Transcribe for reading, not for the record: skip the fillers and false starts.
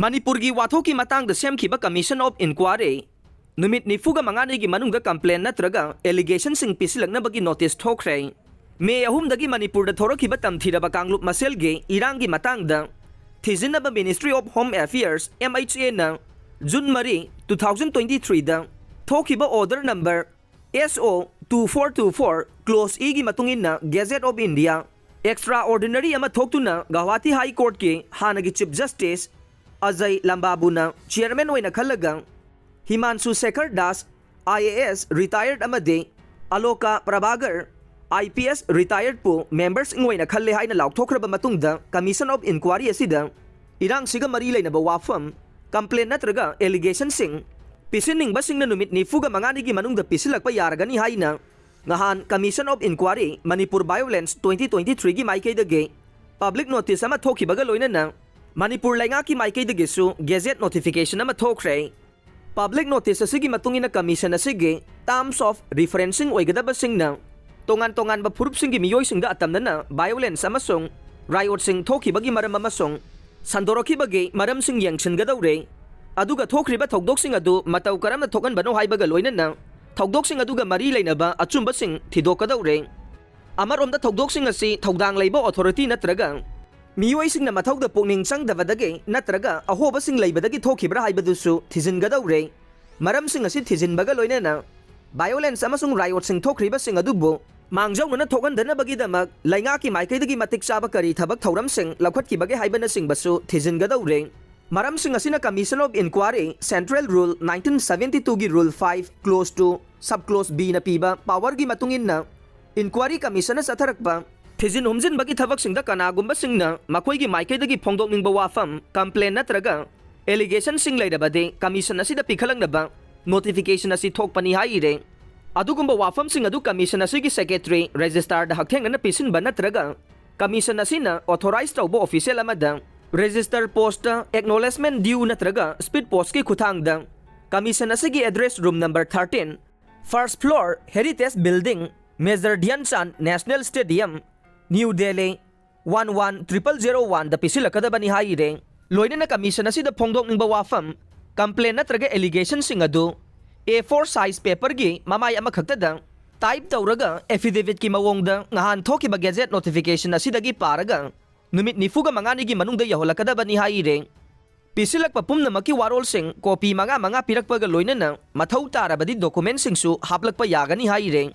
Manipurgi wathoki matangda semkhiba Commission of Inquiry Numit nifuga manganigi manungda complaint Nattraga allegation sing Pisillaknabagi notice Thokhre May ahumdagi Manipurda thorokiba tamthiraba kanglup maselge irangi matangda Thizinaba Ministry of Home Affairs MHA na June 3, 2023 da thokiba order number SO 2424 Clause E gi matungin na Gazette of India extraordinary ama thoktuna Guwahati High Court ke hanagi Chief Justice Ajay Lambabuna chairman oina khalaga Himanshu Shekhar Das IAS retired amade Aloka Prabhagar IPS retired po members ngoina khalle haina laukthokraba matungda Commission of Inquiry asida irang siga mari lainaba wafam complaint Nattraga allegation sing pisining basing na numit ni fuga manganigi manungda pisilakpa yaragani haina ngahan Commission of Inquiry Manipur Violence 2023 gi maikay dage public notice ama thokibaga loinana Manipur lainga ki maikay dage su gazette notification ama Thokhre public notice asigi matungina commission asigi terms of referencing oigadaba singna tongan-tongan ba purup singi miyoy singda atamna na violence amasong riot sing thokibagi maram amasong sandorokibagi maram sing yangshin gadawre aduga thokriba thokdok sing adu mataw karam na thokan bano haibaga loinana thokdok sing aduga mari lainaba achumba sing thidokadawre amaromda thokdok sing asi thodang leiba authority Nattraga miyoy sing na mathawda pungning changdabadage Nattraga ahoba sing leibadagi thokibra haibadusu thijinggadawre maram sing asi thijinbaga loinana violence amasung riot sing thokriba sing adubo mangjaw na thokandan bagi damak lainga ki maikaydagi matik chaba kari thabak thauram sing lakhat ki bage haibana sing basu thijingadawre maram sing asina Commission of Inquiry Central Rule 1972 gi Rule 5 Clause 2 Subclause B na piba power gi matungin na Inquiry Commission na satharakpa thijin humjin bagi thabak singda kanagumba singna makoi gi maikaydagi phongdok ningba wafam complaint Nattraga allegation sing laidabade commission asida pikhalangnaba notification asi thokpani haire adugumba wafam sing adu commission asigi secretary registrar da hakthengna pisinba Nattraga commission asina authorized tawbo official amada register post acknowledgement due Nattraga speed post ki khuthangda commission asigi address room number 13 first floor heritage building Major Dhyanchand's National Stadium New Delhi 11001 da Pisillaknabagi haire loina na commission asida phongdok ningba wafam complaint Nattraga allegation sing adu A4 size paper gi mamay ama khaktada type tawraga affidavit ki mawongda ngahan thokiba gazette notification asidagi paraga numit nifuga manganigi manungda yaholakadabani haire pisilakpa pumnamaki warol sing copy mga pirakpaga loinana mathau tarabadi document sing su haplakpa yagani haire